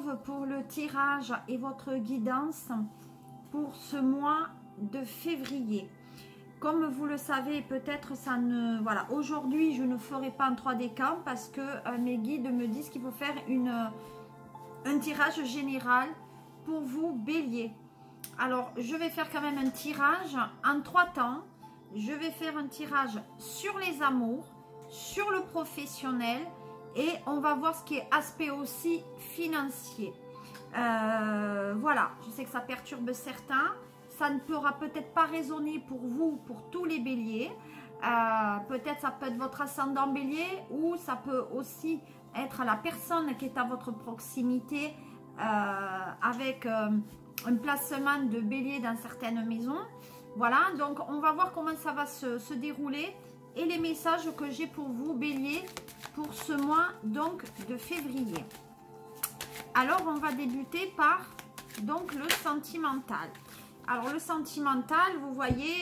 retrouve pour le tirage et votre guidance pour ce mois de février. Comme vous le savez, peut-être ça ne... Voilà, aujourd'hui, je ne ferai pas un 3D camp parce que mes guides me disent qu'il faut faire un tirage général pour vous, bélier. Alors, je vais faire quand même un tirage en 3 temps. Je vais faire un tirage sur les amours, sur le professionnel et on va voir ce qui est aspect aussi financier. Voilà, je sais que ça perturbe certains. Ça ne pourra peut-être pas résonner pour vous, pour tous les béliers. Peut-être ça peut être votre ascendant bélier ou ça peut aussi être la personne qui est à votre proximité avec un placement de bélier dans certaines maisons. Voilà, donc on va voir comment ça va se dérouler et les messages que j'ai pour vous, bélier, pour ce mois donc de février. Alors, on va débuter par donc le sentimental. Alors, le sentimental, vous voyez,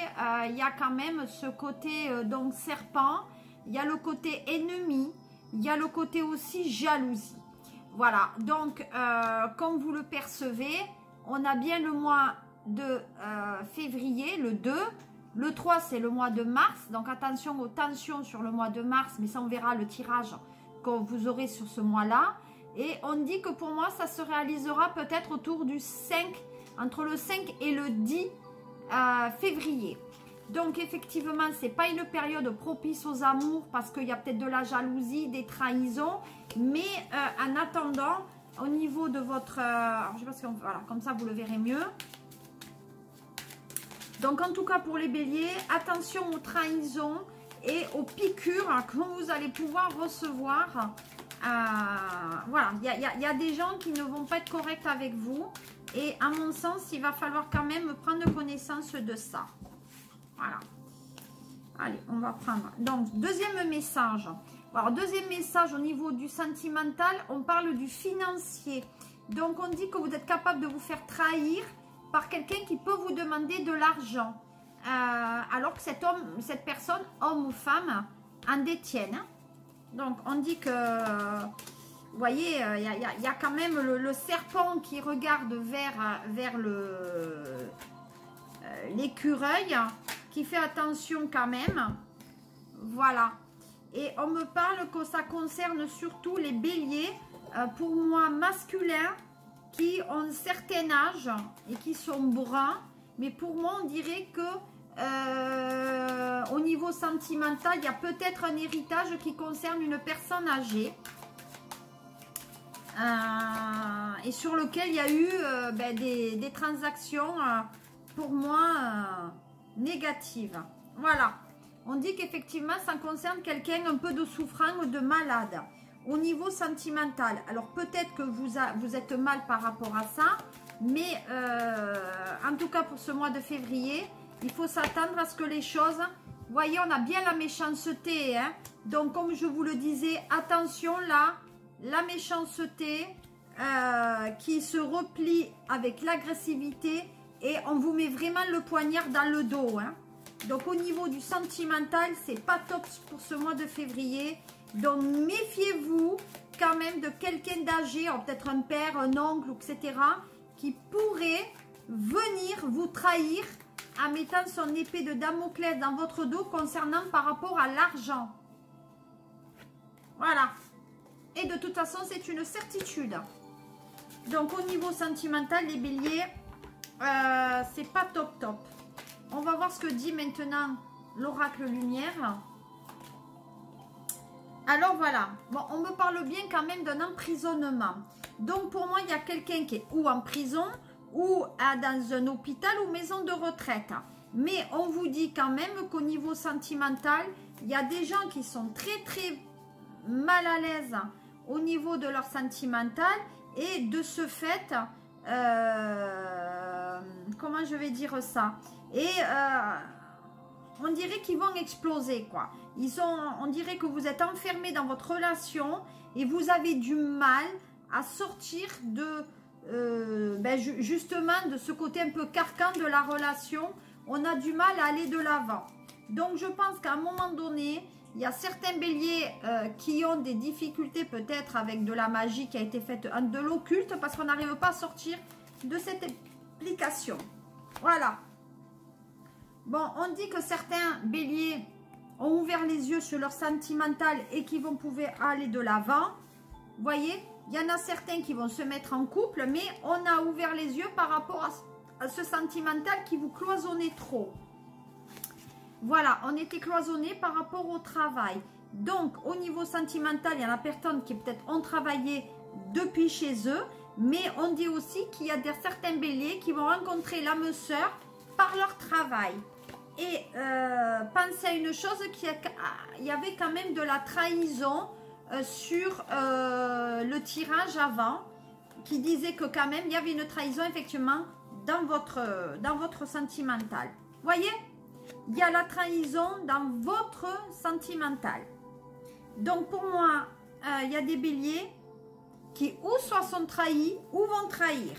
il y a quand même ce côté donc serpent, il y a le côté ennemi, il y a le côté aussi jalousie. Voilà, donc comme vous le percevez, on a bien le mois de février, le 2. Le 3, c'est le mois de mars. Donc, attention aux tensions sur le mois de mars. Mais ça, on verra le tirage que vous aurez sur ce mois-là. Et on dit que pour moi, ça se réalisera peut-être autour du 5, entre le 5 et le 10 février. Donc, effectivement, ce n'est pas une période propice aux amours parce qu'il y a peut-être de la jalousie, des trahisons. Mais en attendant, au niveau de votre... alors, je sais pas si voilà, comme ça, vous le verrez mieux. Donc, en tout cas, pour les béliers, attention aux trahisons et aux piqûres que vous allez pouvoir recevoir. Voilà, il y a des gens qui ne vont pas être corrects avec vous. Et à mon sens, il va falloir quand même prendre connaissance de ça. Voilà. Allez, on va prendre. Donc, deuxième message. Alors, deuxième message au niveau du sentimental, on parle du financier. Donc, on dit que vous êtes capable de vous faire trahir par quelqu'un qui peut vous demander de l'argent. Alors que cet homme, cette personne, homme ou femme, en détienne. Donc, on dit que, vous voyez, il y a quand même le serpent qui regarde vers l'écureuil, qui fait attention quand même. Voilà. Et on me parle que ça concerne surtout les béliers, pour moi masculins, qui ont un certain âge et qui sont bruns. Mais pour moi, on dirait que au niveau sentimental, il y a peut-être un héritage qui concerne une personne âgée. Et sur lequel il y a eu des transactions, pour moi, négatives. Voilà. On dit qu'effectivement, ça concerne quelqu'un un peu de souffrant ou de malade. Au niveau sentimental, alors peut-être que vous êtes mal par rapport à ça, mais en tout cas pour ce mois de février, il faut s'attendre à ce que les choses, vous voyez, on a bien la méchanceté, hein? Donc comme je vous le disais, attention là, la méchanceté qui se replie avec l'agressivité et on vous met vraiment le poignard dans le dos, hein? Donc au niveau du sentimental, c'est pas top pour ce mois de février. Donc, méfiez-vous quand même de quelqu'un d'âgé, peut-être un père, un oncle, etc., qui pourrait venir vous trahir en mettant son épée de Damoclès dans votre dos concernant par rapport à l'argent. Voilà. Et de toute façon, c'est une certitude. Donc, au niveau sentimental, les béliers, c'est pas top top. On va voir ce que dit maintenant l'oracle lumière. Alors voilà, bon, on me parle bien quand même d'un emprisonnement. Donc pour moi, il y a quelqu'un qui est ou en prison ou dans un hôpital ou maison de retraite. Mais on vous dit quand même qu'au niveau sentimental, il y a des gens qui sont très très mal à l'aise au niveau de leur sentimental. Et de ce fait, comment je vais dire ça? Et on dirait qu'ils vont exploser, quoi. On dirait que vous êtes enfermé dans votre relation et vous avez du mal à sortir de, justement, de ce côté un peu carcan de la relation. On a du mal à aller de l'avant. Donc, je pense qu'à un moment donné, Il y a certains béliers qui ont des difficultés peut-être avec de la magie qui a été faite, de l'occulte, parce qu'on n'arrive pas à sortir de cette application. Voilà. Bon, on dit que certains béliers ont ouvert les yeux sur leur sentimental et qui vont pouvoir aller de l'avant. Vous voyez, il y en a certains qui vont se mettre en couple, mais on a ouvert les yeux par rapport à ce sentimental qui vous cloisonnait trop. Voilà, on était cloisonné par rapport au travail. Donc, au niveau sentimental, il y en a personne qui peut-être ont travaillé depuis chez eux, mais on dit aussi qu'il y a certains béliers qui vont rencontrer l'âme sœur par leur travail. Et pensez à une chose, qu'il y avait quand même de la trahison sur le tirage avant, qui disait que quand même, il y avait une trahison effectivement dans votre sentimental. Voyez ? Il y a la trahison dans votre sentimental. Donc pour moi, il y a des béliers qui ou soit sont trahis ou vont trahir.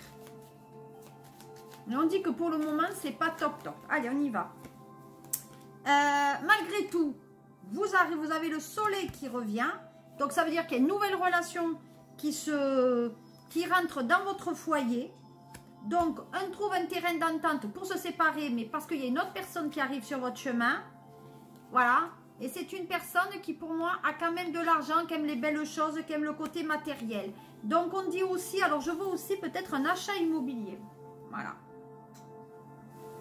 Mais on dit que pour le moment, c'est pas top top. Allez, on y va. Malgré tout, vous avez le soleil qui revient. Donc ça veut dire qu'il y a une nouvelle relation qui rentre dans votre foyer. Donc, on trouve un terrain d'entente pour se séparer, mais parce qu'il y a une autre personne qui arrive sur votre chemin. Voilà. Et c'est une personne qui, pour moi, a quand même de l'argent, qui aime les belles choses, qui aime le côté matériel. Donc, on dit aussi, alors je veux aussi peut-être un achat immobilier. Voilà.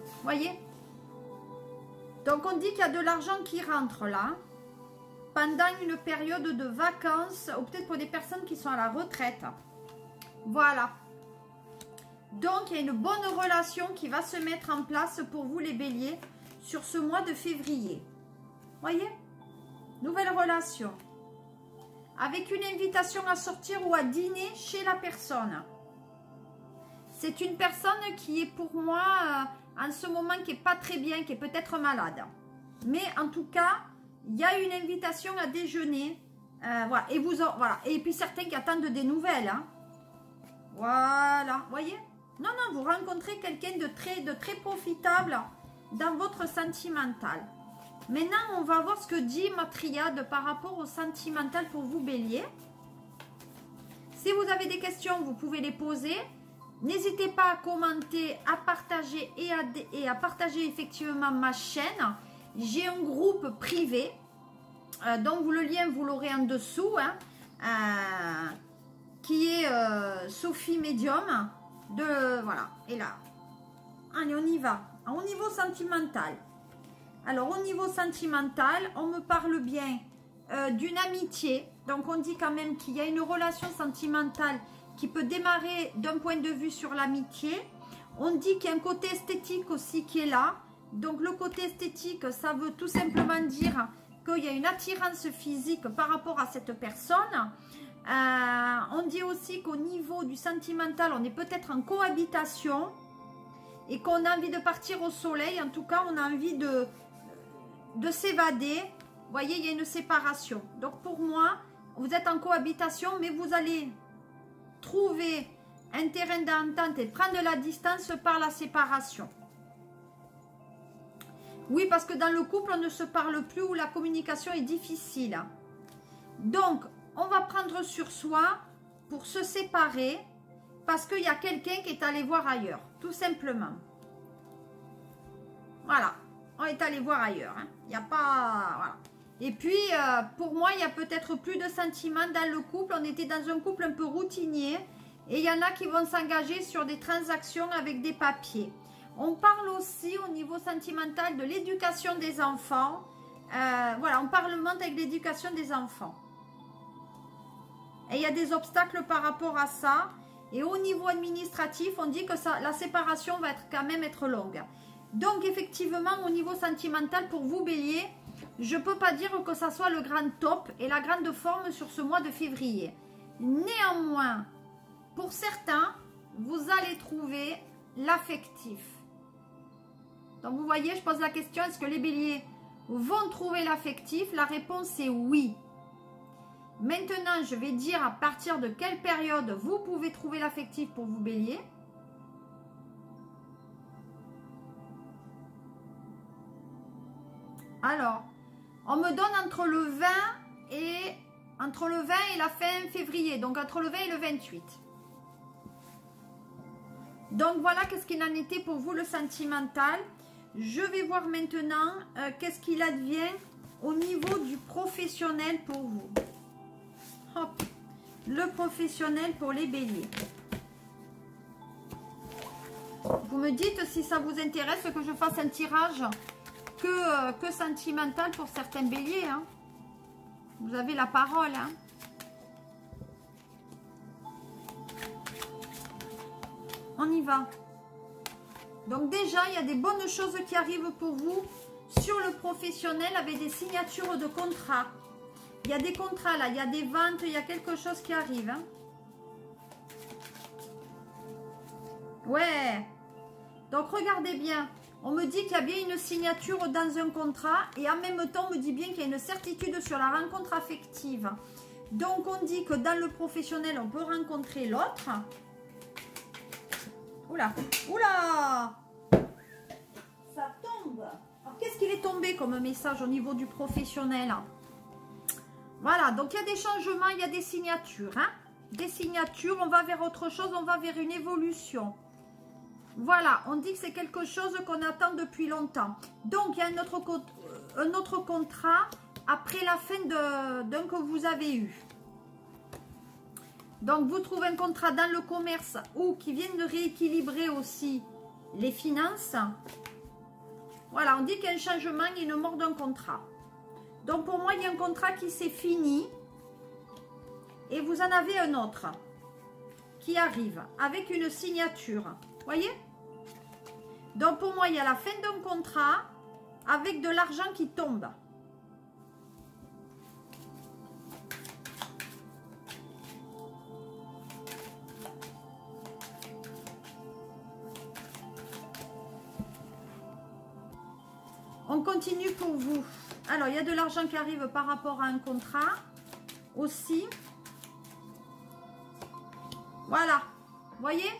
Vous voyez? Donc, on dit qu'il y a de l'argent qui rentre là, pendant une période de vacances, ou peut-être pour des personnes qui sont à la retraite. Voilà. Donc, il y a une bonne relation qui va se mettre en place pour vous les béliers sur ce mois de février. Voyez? Nouvelle relation. Avec une invitation à sortir ou à dîner chez la personne. C'est une personne qui est pour moi, en ce moment, qui n'est pas très bien, qui est peut-être malade. Mais en tout cas, il y a une invitation à déjeuner. Voilà. Et puis certains qui attendent des nouvelles. Hein. Voilà. Voyez? Non, vous rencontrez quelqu'un de très profitable dans votre sentimental. Maintenant, on va voir ce que dit ma triade par rapport au sentimental pour vous, bélier. Si vous avez des questions, vous pouvez les poser. N'hésitez pas à commenter, à partager et à partager effectivement ma chaîne. J'ai un groupe privé, donc le lien, vous l'aurez en dessous, hein, qui est Sophie Medium. Voilà, et là, allez, on y va. Au niveau sentimental, alors au niveau sentimental, on me parle bien d'une amitié. Donc on dit quand même qu'il y a une relation sentimentale qui peut démarrer d'un point de vue sur l'amitié. On dit qu'il y a un côté esthétique aussi qui est là. Donc le côté esthétique, ça veut tout simplement dire qu'il y a une attirance physique par rapport à cette personne. On dit aussi qu'au niveau du sentimental, on est peut-être en cohabitation et qu'on a envie de partir au soleil. En tout cas, on a envie de s'évader. Vous voyez, il y a une séparation. Donc pour moi, vous êtes en cohabitation, mais vous allez trouver un terrain d'entente et prendre de la distance par la séparation. Oui, parce que dans le couple, on ne se parle plus ou la communication est difficile. Donc, on va prendre sur soi pour se séparer parce qu'il y a quelqu'un qui est allé voir ailleurs, tout simplement. Voilà, on est allé voir ailleurs. Hein. Il n'y a pas... Voilà. Et puis, pour moi, il y a peut-être plus de sentiments dans le couple. On était dans un couple un peu routinier et il y en a qui vont s'engager sur des transactions avec des papiers. On parle aussi au niveau sentimental de l'éducation des enfants. Voilà, on parle avec l'éducation des enfants. Et il y a des obstacles par rapport à ça. Et au niveau administratif, on dit que la séparation va quand même être longue. Donc, effectivement, au niveau sentimental, pour vous, bélier, je ne peux pas dire que ça soit le grand top et la grande forme sur ce mois de février. Néanmoins, pour certains, vous allez trouver l'affectif. Donc, vous voyez, je pose la question, est-ce que les béliers vont trouver l'affectif? La réponse est oui. Maintenant, je vais dire à partir de quelle période vous pouvez trouver l'affectif pour vous, bélier. Alors, On me donne entre le 20 et la fin février. Donc entre le 20 et le 28. Donc voilà qu'est-ce qu'il en était pour vous le sentimental. Je vais voir maintenant qu'est-ce qu'il advient au niveau du professionnel pour vous. Hop. Le professionnel pour les béliers. Vous me dites si ça vous intéresse que je fasse un tirage que sentimental pour certains béliers. Hein. Vous avez la parole. Hein. On y va. Donc déjà, il y a des bonnes choses qui arrivent pour vous sur le professionnel avec des signatures de contrats. Il y a des contrats là, il y a des ventes, il y a quelque chose qui arrive. Hein. Ouais. Donc regardez bien. On me dit qu'il y a bien une signature dans un contrat et en même temps on me dit bien qu'il y a une certitude sur la rencontre affective. Donc on dit que dans le professionnel on peut rencontrer l'autre. Oula, oula, ça tombe. Alors qu'est-ce qu'il est tombé comme message au niveau du professionnel? Voilà, donc il y a des changements, il y a des signatures. Hein, des signatures, on va vers autre chose, on va vers une évolution. Voilà, on dit que c'est quelque chose qu'on attend depuis longtemps. Donc, il y a un autre contrat après la fin d'un que vous avez eu. Donc, vous trouvez un contrat dans le commerce ou qui vient de rééquilibrer aussi les finances. Voilà, on dit qu'il y a un changement et une mort d'un contrat. Donc, pour moi, il y a un contrat qui s'est fini et vous en avez un autre qui arrive avec une signature. Voyez? Donc pour moi, il y a la fin d'un contrat avec de l'argent qui tombe. On continue pour vous. Alors, il y a de l'argent qui arrive par rapport à un contrat aussi. Voilà. Vous voyez?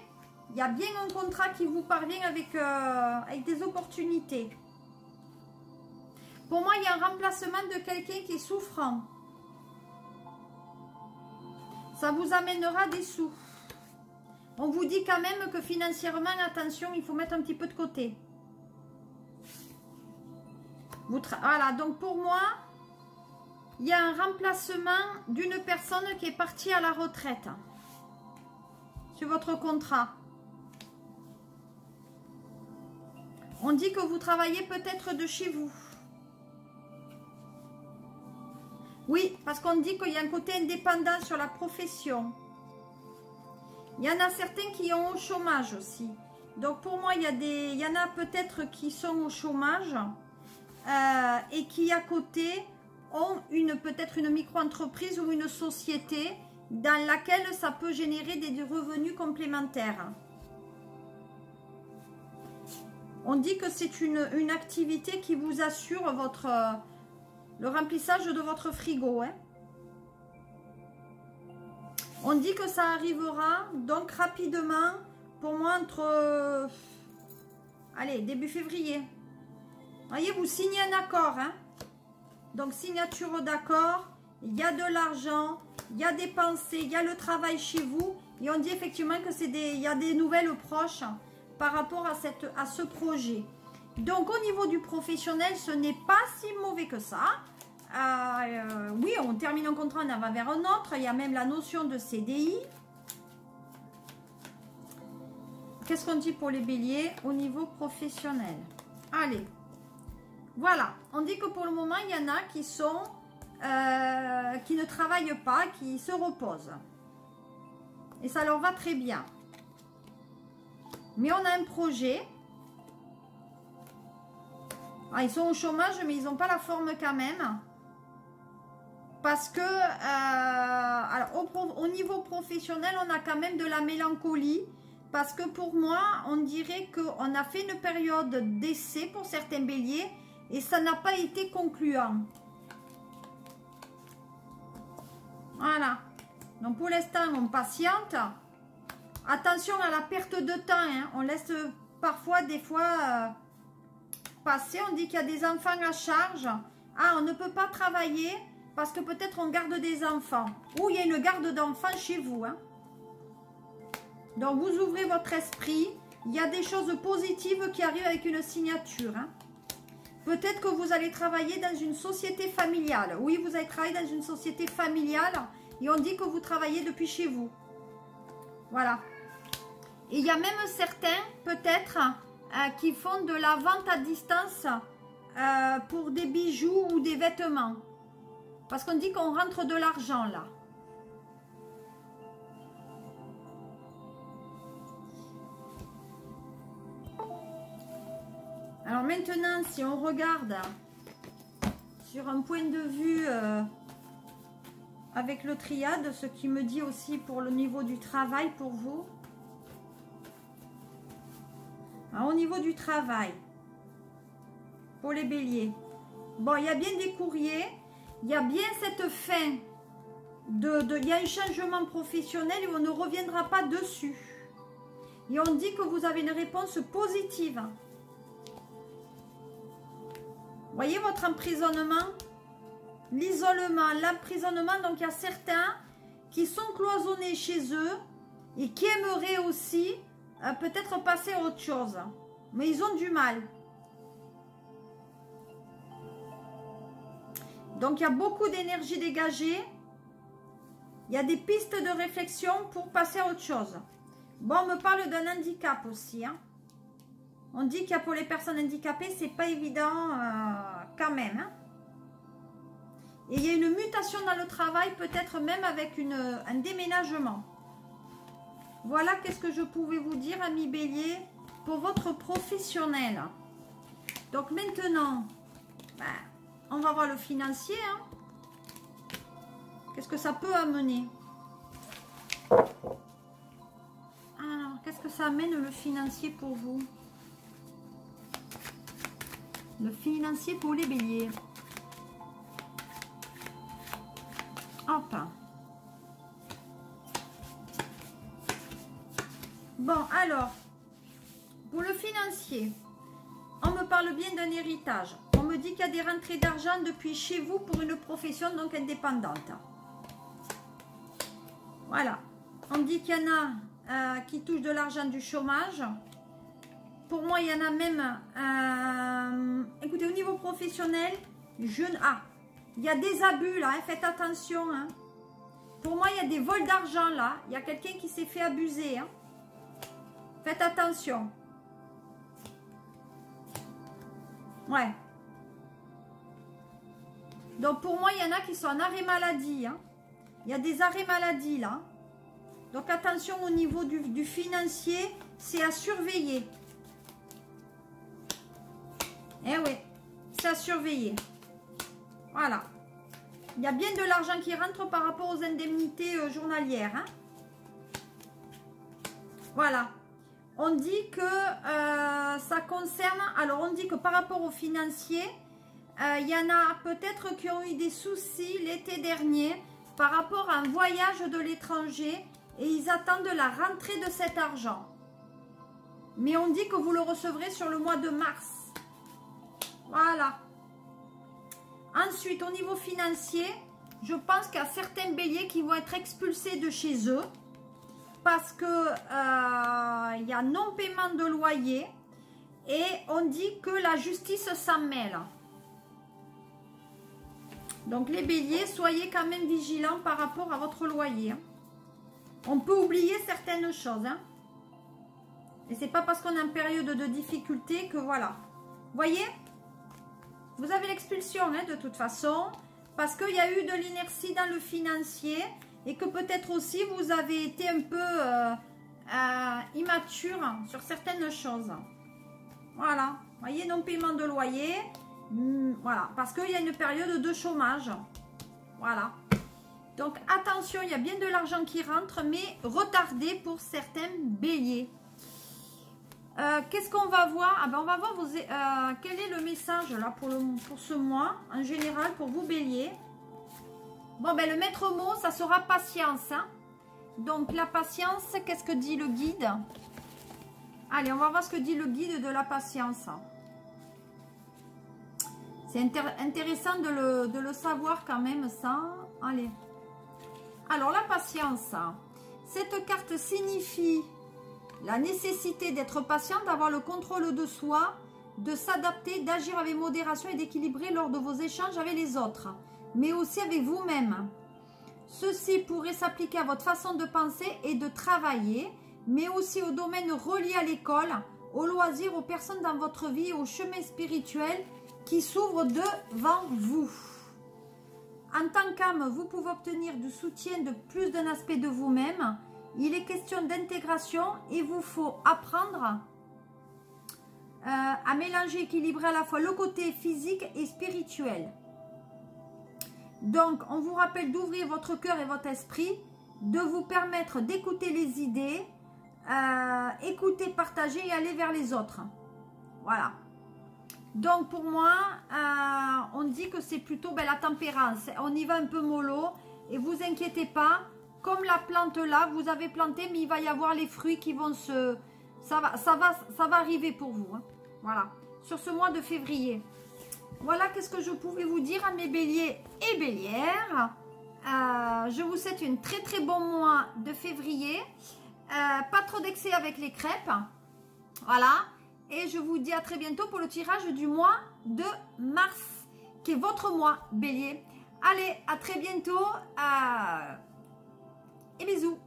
Il y a bien un contrat qui vous parvient avec des opportunités. Pour moi, il y a un remplacement de quelqu'un qui est souffrant. Ça vous amènera des sous. On vous dit quand même que financièrement, attention, il faut mettre un petit peu de côté. Voilà, donc pour moi, il y a un remplacement d'une personne qui est partie à la retraite sur votre contrat. On dit que vous travaillez peut-être de chez vous. Oui, parce qu'on dit qu'il y a un côté indépendant sur la profession. Il y en a certains qui ont au chômage aussi. Donc pour moi, il y en a peut-être qui sont au chômage et qui à côté ont peut-être une micro-entreprise ou une société dans laquelle ça peut générer des revenus complémentaires. On dit que c'est une activité qui vous assure le remplissage de votre frigo. Hein. On dit que ça arrivera donc rapidement, pour moi, entre allez, début février. Vous voyez, vous signez un accord. Hein. Donc, signature d'accord, il y a de l'argent, il y a des pensées, il y a le travail chez vous. Et on dit effectivement que il y a des nouvelles proches par rapport à ce projet. Donc au niveau du professionnel, ce n'est pas si mauvais que ça. Oui, on termine un contrat, on en va vers un autre. Il y a même la notion de CDI. Qu'est-ce qu'on dit pour les béliers au niveau professionnel? Allez, voilà. On dit que pour le moment, il y en a qui sont qui ne travaillent pas, qui se reposent. Et ça leur va très bien. Mais on a un projet. Ah, ils sont au chômage, mais ils n'ont pas la forme quand même. Parce que alors, au niveau professionnel, on a quand même de la mélancolie. Parce que pour moi, on dirait qu'on a fait une période d'essai pour certains béliers. Et ça n'a pas été concluant. Voilà. Donc pour l'instant, on patiente. Attention à la perte de temps. Hein. On laisse parfois, des fois, passer. On dit qu'il y a des enfants à charge. Ah, on ne peut pas travailler parce que peut-être on garde des enfants. Ou il y a une garde d'enfants chez vous. Hein. Donc, vous ouvrez votre esprit. Il y a des choses positives qui arrivent avec une signature. Hein. Peut-être que vous allez travailler dans une société familiale. Oui, vous allez travailler dans une société familiale. Et on dit que vous travaillez depuis chez vous. Voilà. Et il y a même certains, peut-être, qui font de la vente à distance pour des bijoux ou des vêtements. Parce qu'on dit qu'on rentre de l'argent, là. Alors maintenant, si on regarde sur un point de vue avec le triade, ce qui me dit aussi pour le niveau du travail pour vous. Alors, au niveau du travail, pour les béliers, bon, il y a bien des courriers, il y a bien cette fin, il y a un changement professionnel et on ne reviendra pas dessus. Et on dit que vous avez une réponse positive. Voyez votre emprisonnement, l'isolement, l'emprisonnement. Donc, il y a certains qui sont cloisonnés chez eux et qui aimeraient aussi peut-être passer à autre chose. Mais ils ont du mal. Donc, il y a beaucoup d'énergie dégagée. Il y a des pistes de réflexion pour passer à autre chose. Bon, on me parle d'un handicap aussi. Hein. On dit qu'il y a pour les personnes handicapées, c'est pas évident quand même. Hein. Et il y a une mutation dans le travail, peut-être même avec un déménagement. Voilà qu'est-ce que je pouvais vous dire, amis bélier, pour votre professionnel. Donc maintenant, on va voir le financier. Hein. Qu'est-ce que ça peut amener? Alors, qu'est-ce que ça amène le financier pour vous? Le financier pour les béliers. Hop. Bon, alors, pour le financier, on me parle bien d'un héritage. On me dit qu'il y a des rentrées d'argent depuis chez vous pour une profession donc indépendante. Voilà. On me dit qu'il y en a qui touchent de l'argent du chômage. Pour moi, il y en a même... écoutez, au niveau professionnel, il y a des abus là, hein, faites attention. Hein. Pour moi, il y a des vols d'argent là. Il y a quelqu'un qui s'est fait abuser. Hein. Faites attention. Ouais. Donc, pour moi, il y en a qui sont en arrêt maladie. Hein. Il y a des arrêts maladie là. Donc, attention au niveau du financier, c'est à surveiller. Eh oui, c'est à surveiller. Voilà. Il y a bien de l'argent qui rentre par rapport aux indemnités journalières. Hein. Voilà. On dit que ça concerne... Alors, on dit que par rapport aux financiers, il y en a peut-être qui ont eu des soucis l'été dernier par rapport à un voyage de l'étranger et ils attendent la rentrée de cet argent. Mais on dit que vous le recevrez sur le mois de mars. Voilà. Ensuite, au niveau financier, je pense qu'il y a certains béliers qui vont être expulsés de chez eux parce que il y a non-paiement de loyer et on dit que la justice s'en mêle. Donc, les béliers, soyez quand même vigilants par rapport à votre loyer. Hein. On peut oublier certaines choses. Hein. Et c'est pas parce qu'on est en période de difficulté que voilà. Voyez ? Vous avez l'expulsion hein, de toute façon, parce qu'il y a eu de l'inertie dans le financier et que peut-être aussi vous avez été un peu immature sur certaines choses. Voilà, vous voyez, non-paiement de loyer, voilà, parce qu'il y a une période de chômage. Voilà. Donc attention, il y a bien de l'argent qui rentre, mais retardé pour certains béliers. Qu'est-ce qu'on va voir? Ah ben on va voir quel est le message là pour ce mois en général pour vous bélier. Bon ben le maître mot ça sera patience. Hein. Donc la patience, qu'est-ce que dit le guide? Allez, on va voir ce que dit le guide de la patience. C'est intéressant de le savoir quand même, ça. Allez. Alors, la patience. Cette carte signifie la nécessité d'être patient, d'avoir le contrôle de soi, de s'adapter, d'agir avec modération et d'équilibrer lors de vos échanges avec les autres, mais aussi avec vous-même. Ceci pourrait s'appliquer à votre façon de penser et de travailler, mais aussi aux domaines reliés à l'école, aux loisirs, aux personnes dans votre vie, au chemin spirituel qui s'ouvre devant vous. En tant qu'âme, vous pouvez obtenir du soutien de plus d'un aspect de vous-même. Il est question d'intégration. Il vous faut apprendre à mélanger, équilibrer à la fois le côté physique et spirituel. Donc, on vous rappelle d'ouvrir votre cœur et votre esprit, de vous permettre d'écouter les idées, écouter, partager et aller vers les autres. Voilà. Donc, pour moi, on dit que c'est plutôt la tempérance. On y va un peu mollo et vous inquiétez pas. Comme la plante là, vous avez planté, mais il va y avoir les fruits qui vont se... Ça va arriver pour vous. Hein. Voilà. Sur ce mois de février. Voilà, qu'est-ce que je pouvais vous dire à mes béliers et bélières. Je vous souhaite un très très bon mois de février. Pas trop d'excès avec les crêpes. Voilà. Et je vous dis à très bientôt pour le tirage du mois de mars, qui est votre mois, bélier. Allez, à très bientôt. Et bisous.